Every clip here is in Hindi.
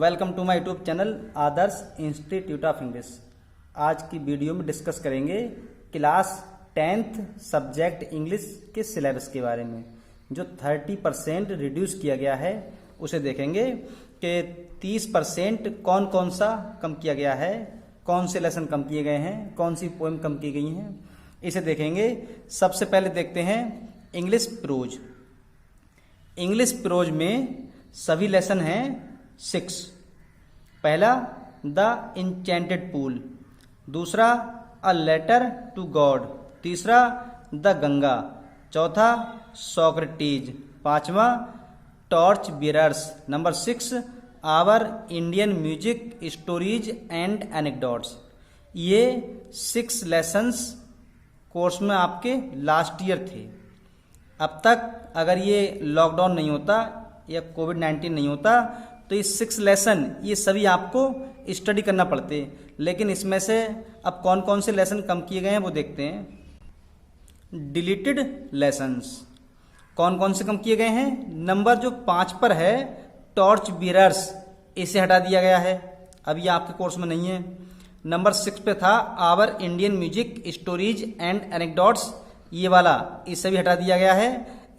Welcome to my YouTube channel Adarsh institute of English. आज की वीडियो में डिस्कस करेंगे क्लास 10th सब्जेक्ट इंग्लिश के सिलेबस के बारे में, जो 30% रिड्यूस किया गया है। उसे देखेंगे कि 30% कौन कौन सा कम किया गया है, कौन से लेसन कम किए गए हैं, कौन सी पोएम कम की गई हैं, इसे देखेंगे। सबसे पहले देखते हैं इंग्लिश प्रोज। इंग्लिश प्रोज में सभी लेसन हैं 6। पहला द इंचेंटेड पूल, दूसरा अ लेटर टू गॉड, तीसरा द गंगा, चौथा सोक्रेटीज, पांचवा torch bearers, number 6 our Indian music stories and anecdotes. ये 6 लेसन्स कोर्स में आपके लास्ट ईयर थे। अब तक अगर ये लॉकडाउन नहीं होता या कोविड-19 नहीं होता तो ये 6 लेसन ये सभी आपको स्टडी करना पड़ते, लेकिन इसमें से अब कौन कौन से लेसन कम किए गए हैं वो देखते हैं। डिलीटेड लेसन्स कौन कौन से कम किए गए हैं? नंबर जो 5 पर है टॉर्च बियरर्स, इसे हटा दिया गया है, अब ये आपके कोर्स में नहीं है। नंबर 6 पे था our Indian music stories and anecdotes, ये वाला इसे भी हटा दिया गया है।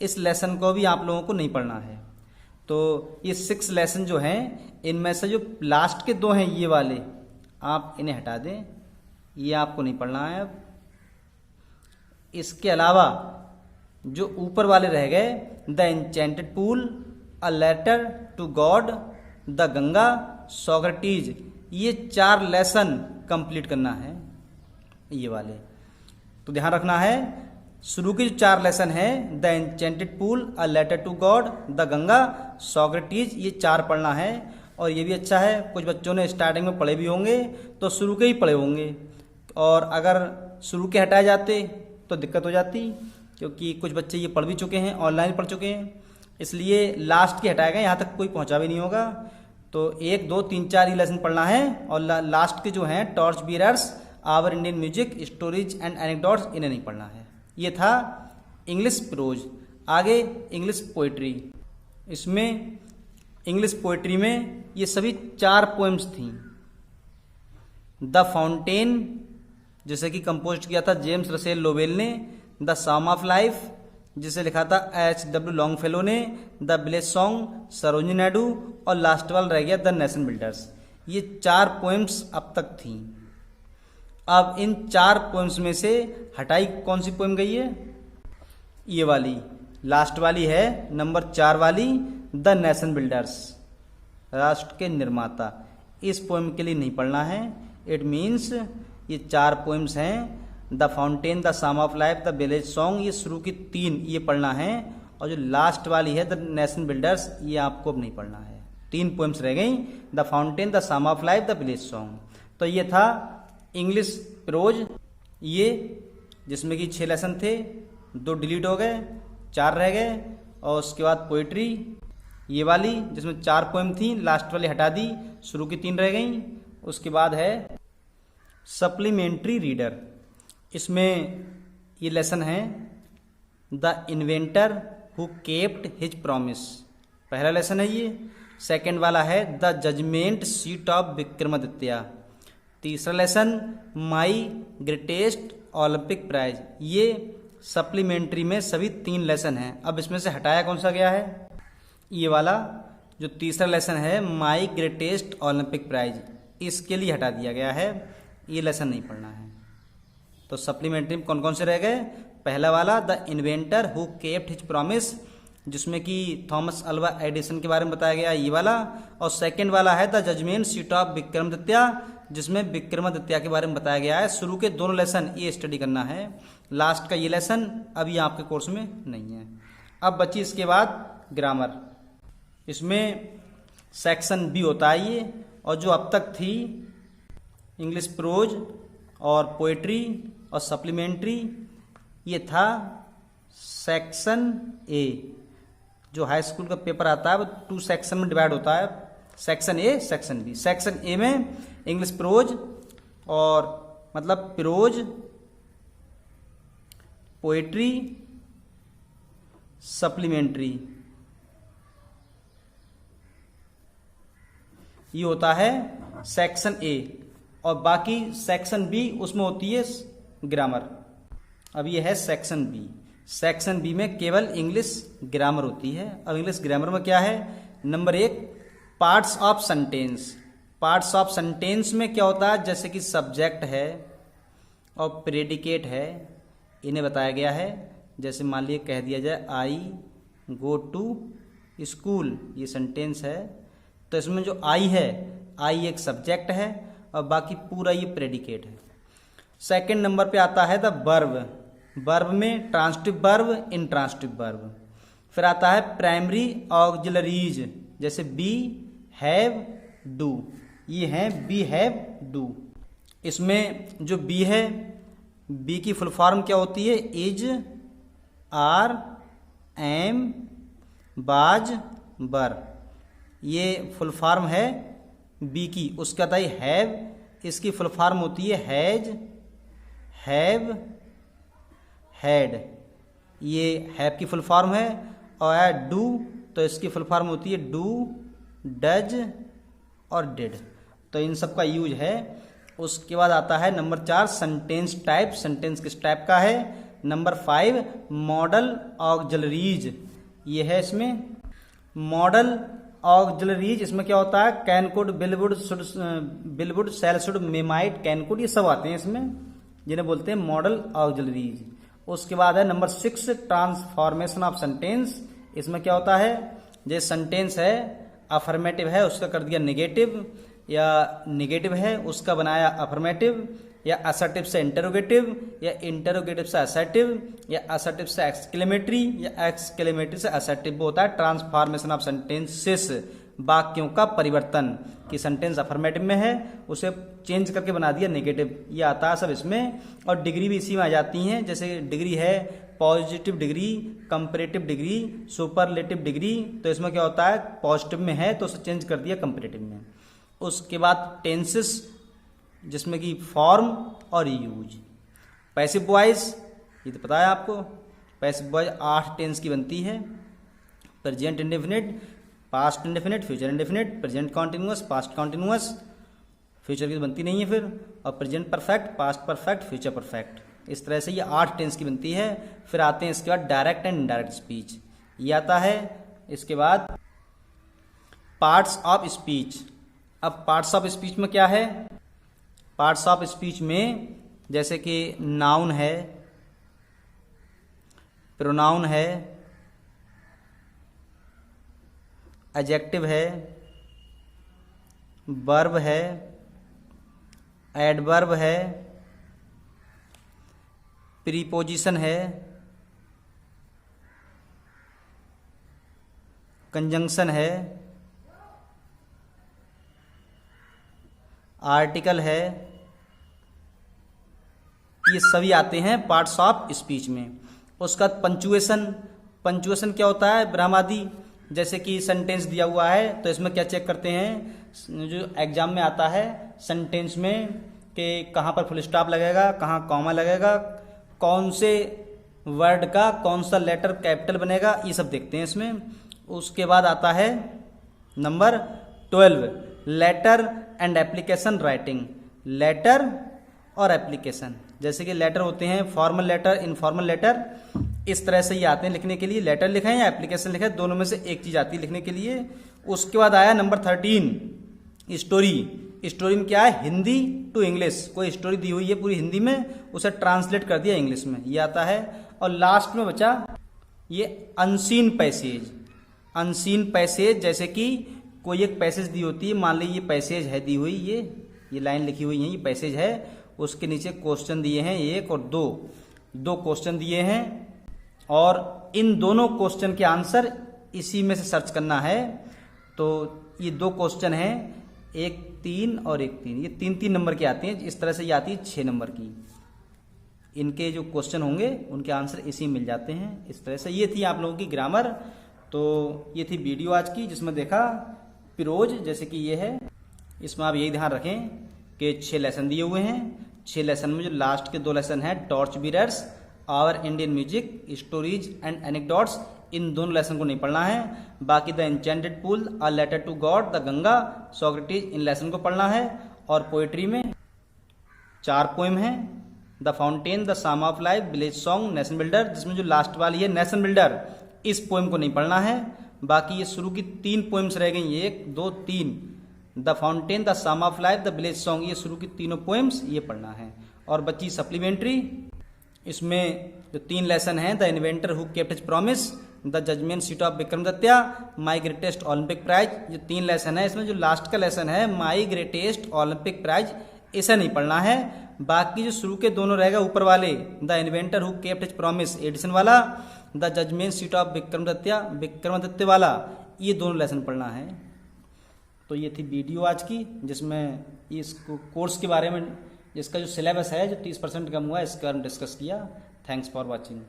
इस लेसन को भी आप लोगों को नहीं पढ़ना है। तो ये 6 लेसन जो हैं इनमें से जो लास्ट के 2 हैं ये वाले आप इन्हें हटा दें, ये आपको नहीं पढ़ना है। अब इसके अलावा जो ऊपर वाले रह गए the enchanted pool, a letter to God, the Ganga, Socrates, ये 4 लेसन कंप्लीट करना है ये वाले। तो ध्यान रखना है शुरू के जो 4 लेसन है the enchanted pool, a letter to God, the Ganga, Socrates, ये 4 पढ़ना है। और ये भी अच्छा है, कुछ बच्चों ने स्टार्टिंग में पढ़े भी होंगे तो शुरू के ही पढ़े होंगे, और अगर शुरू के हटाए जाते तो दिक्कत हो जाती, क्योंकि कुछ बच्चे ये पढ़ भी चुके हैं, ऑनलाइन पढ़ चुके हैं, इसलिए लास्ट के हटाए गए, यहाँ तक कोई पहुँचा भी नहीं होगा। तो 1, 2, 3, 4 ही लेसन पढ़ना है, और लास्ट के जो हैं torch bearers, our Indian music stories and anecdotes, इन्हें नहीं पढ़ना है। ये था इंग्लिश प्रोज। आगे इंग्लिश पोइट्री। इसमें इंग्लिश पोइट्री में ये सभी 4 पोएम्स थीं। द फाउंटेन, जिसे कि कंपोज किया था जेम्स रसेल लोवेल ने, द साम ऑफ लाइफ, जिसे लिखा था H.W. लॉन्गफेलो ने, the village song Sarojini Naidu, और लास्ट वाला रह गया द नेशन बिल्डर्स। ये 4 पोएम्स अब तक थीं। अब इन 4 पोएम्स में से हटाई कौन सी पोएम गई है? ये वाली लास्ट वाली है, नंबर 4 वाली, द नेशन बिल्डर्स, राष्ट्र के निर्माता। इस पोएम के लिए नहीं पढ़ना है। इट मीन्स ये 4 पोएम्स हैं, the fountain, the psalm of life, the village song, ये शुरू की 3 ये पढ़ना है, और जो लास्ट वाली है द नेशन बिल्डर्स, ये आपको अब नहीं पढ़ना है। 3 पोएम्स रह गई, the fountain, the psalm of life, the village song. तो ये था इंग्लिश प्रोज, ये जिसमें कि 6 लेसन थे, 2 डिलीट हो गए, 4 रह गए। और उसके बाद पोइट्री ये वाली जिसमें 4 पोएम थी, लास्ट वाली हटा दी, शुरू की 3 रह गई। उसके बाद है सप्लीमेंट्री रीडर। इसमें ये लेसन है the inventor who kept his promise, पहला लेसन है ये। सेकेंड वाला है the judgement seat of Vikramaditya, तीसरा lesson my greatest Olympic prize. ये सप्लीमेंट्री में सभी 3 लेसन हैं। अब इसमें से हटाया कौन सा गया है? ये वाला जो तीसरा लेसन है माई ग्रेटेस्ट ओलंपिक प्राइज, इसके लिए हटा दिया गया है, ये लेसन नहीं पढ़ना है। तो सप्लीमेंट्री में कौन कौन से रह गए? पहला वाला the inventor who kept his promise, जिसमें कि थॉमस अल्वा एडिसन के बारे में बताया गया ये वाला। और सेकंड वाला है the judgement seat of Vikramaditya, जिसमें विक्रमादित्य के बारे में बताया गया है। शुरू के 2 लेसन ये स्टडी करना है, लास्ट का ये लेसन अभी आपके कोर्स में नहीं है। अब बची इसके बाद ग्रामर। इसमें सेक्शन बी होता है ये, और जो अब तक थी इंग्लिश प्रोज और पोइट्री और सप्लीमेंट्री, ये था सेक्शन ए। जो हाई स्कूल का पेपर आता है वो 2 सेक्शन में डिवाइड होता है, section A, section B. Section A में इंग्लिश प्रोज, और मतलब प्रोज, पोएट्री, सप्लीमेंट्री, ये होता है सेक्शन ए, और बाकी सेक्शन बी उसमें होती है ग्रामर। अब ये है सेक्शन बी। सेक्शन बी में केवल इंग्लिश ग्रामर होती है। अब इंग्लिश ग्रामर में क्या है? Number 1 parts of sentence. Parts of sentence में क्या होता है? जैसे कि सब्जेक्ट है और प्रेडिकेट है, इन्हें बताया गया है। जैसे मान लीजिए कह दिया जाए आई गो टू स्कूल, ये सेंटेंस है, तो इसमें जो आई है, आई एक सब्जेक्ट है और बाकी पूरा ये प्रेडिकेट है। सेकंड नंबर पे आता है द वर्ब। वर्ब में ट्रांसिटिव वर्ब, इंट्रांसिटिव वर्ब। फिर आता है प्राइमरी ऑक्सिलरीज, जैसे बी, हैव, डू, ये हैं बी, हैव, डू। इसमें जो बी है, बी की फुल फॉर्म क्या होती है? इज, आर, एम, बाज, बर, ये फुल फॉर्म है बी की। उसका था हैव, इसकी फुल फॉर्म होती है हैज, हैव, हैड, ये हैव की फुल फॉर्म है। और डू, तो इसकी फुल फॉर्म होती है डू, डज और डिड, तो इन सब का यूज है। उसके बाद आता है नंबर 4 सेंटेंस टाइप। सेंटेंस किस टाइप का है? नंबर 5 मॉडल ऑक्सिलरीज, ये है इसमें मॉडल ऑक्सिलरीज। इसमें क्या होता है? Can, could, will, would, should, will, would, shall, should, may, might, can, could, ये सब आते हैं इसमें, जिन्हें बोलते हैं मॉडल ऑक्सिलरीज। उसके बाद है नंबर 6 ट्रांसफॉर्मेशन ऑफ सेंटेंस। इसमें क्या होता है? जैसे सेंटेंस है, अफर्मेटिव है, उसका कर दिया नेगेटिव, या नेगेटिव है उसका बनाया अफर्मेटिव, या असर्टिव से इंटरोगेटिव, या इंटरोगेटिव से असर्टिव, या असर्टिव से एक्सक्लेमेटरी, या एक्सक्लेमेटरी से असर्टिव। वो होता है ट्रांसफॉर्मेशन ऑफ सेंटेंसेस, वाक्यों का परिवर्तन, कि सेंटेंस अफर्मेटिव में है उसे चेंज करके बना दिया नेगेटिव, ये आता है सब इसमें। और डिग्री भी इसी में आ जाती हैं, जैसे डिग्री है positive degree, comparative degree, superlative degree, तो इसमें क्या होता है? पॉजिटिव में है तो उसे चेंज कर दिया कंपैरेटिव में। उसके बाद टेंसेस, जिसमें कि फॉर्म और यूज। पैसिव वॉइस, ये तो पता है आपको, पैसिव वॉइस 8 टेंस की बनती है। Present indefinite, past indefinite, future indefinite, present continuous, past continuous, future की तो बनती नहीं है फिर, और present perfect, past perfect, future perfect. इस तरह से ये 8 टेंस की बनती है। फिर आते हैं इसके बाद डायरेक्ट एंड इनडायरेक्ट स्पीच, ये आता है। इसके बाद पार्ट्स ऑफ स्पीच। अब पार्ट्स ऑफ स्पीच में क्या है? पार्ट्स ऑफ स्पीच में जैसे कि नाउन है, प्रोनाउन है, एडजेक्टिव है, वर्ब है, एडवर्ब है, प्रीपोजिशन है, कंजंक्शन है, आर्टिकल है, ये सभी आते हैं पार्ट्स ऑफ स्पीच में। उसका पंचुएशन। पंचुएशन क्या होता है? विरामादि। जैसे कि सेंटेंस दिया हुआ है तो इसमें क्या चेक करते हैं, जो एग्जाम में आता है सेंटेंस में, कि कहाँ पर फुल स्टॉप लगेगा, कहाँ कॉमा लगेगा, कौन से वर्ड का कौन सा लेटर कैपिटल बनेगा, ये सब देखते हैं इसमें। उसके बाद आता है number 12 letter and application writing. Letter और एप्लीकेशन, जैसे कि लेटर होते हैं फॉर्मल लेटर, इनफॉर्मल लेटर, इस तरह से ये आते हैं लिखने के लिए। लेटर लिखें या एप्लीकेशन लिखें, दोनों में से एक चीज आती है लिखने के लिए। उसके बाद आया नंबर 13 स्टोरी। स्टोरी में क्या है? हिंदी टू इंग्लिश, कोई स्टोरी दी हुई है पूरी हिंदी में, उसे ट्रांसलेट कर दिया इंग्लिश में, ये आता है। और लास्ट में बचा ये अनसीन पैसेज। अनसीन पैसेज, जैसे कि कोई एक पैसेज दी होती है, मान लीजिए ये पैसेज है दी हुई, ये लाइन लिखी हुई है, ये पैसेज है, उसके नीचे क्वेश्चन दिए हैं 1 और 2, 2 क्वेश्चन दिए हैं, और इन दोनों क्वेश्चन के आंसर इसी में से सर्च करना है। तो ये 2 क्वेश्चन हैं, एक 3 और एक 3, ये 3-3 नंबर की आती हैं। इस तरह से ये आती है 6 नंबर की। इनके जो क्वेश्चन होंगे उनके आंसर इसी में मिल जाते हैं। इस तरह से ये थी आप लोगों की ग्रामर। तो ये थी वीडियो आज की, जिसमें देखा प्रोज, जैसे कि ये है, इसमें आप यही ध्यान रखें कि 6 लेसन दिए हुए हैं। 6 लेसन में जो लास्ट के 2 लेसन हैं torch bearers our Indian music, stories and anecdotes, इन दोनों लेसन को नहीं पढ़ना है। बाकी the enchanted pool, a letter to God, the Ganga, Socrates, इन लेसन को पढ़ना है। और पोएट्री में 4 पोएम हैं, the fountain, the psalm of life, village song, nation builder, जिसमें जो लास्ट वाली है नेशन बिल्डर, इस पोएम को नहीं पढ़ना है। बाकी ये शुरू की 3 पोएम्स रह गई, 1 2 3, the fountain, the psalm of life, the village song, ये शुरू की तीनों पोएम्स ये पढ़ना है। और बच्ची सप्लीमेंट्री, इसमें जो 3 लेसन हैं, the inventor who kept his promise, the judgement seat of Vikramaditya, my greatest Olympic prize, ये 3 लेसन है। इसमें जो लास्ट का लेसन है माई ग्रेटेस्ट ओलंपिक प्राइज, इसे नहीं पढ़ना है। बाकी जो शुरू के दोनों रहेगा ऊपर वाले, the inventor who kept his promise edition वाला, the judgement seat of Vikramaditya वाला, ये दोनों लेसन पढ़ना है। तो ये थी वीडियो आज की, जिसमें इस कोर्स के बारे में, जिसका जो सिलेबस है जो 30% कम हुआ है, इसके बारे में डिस्कस किया। Thanks for watching.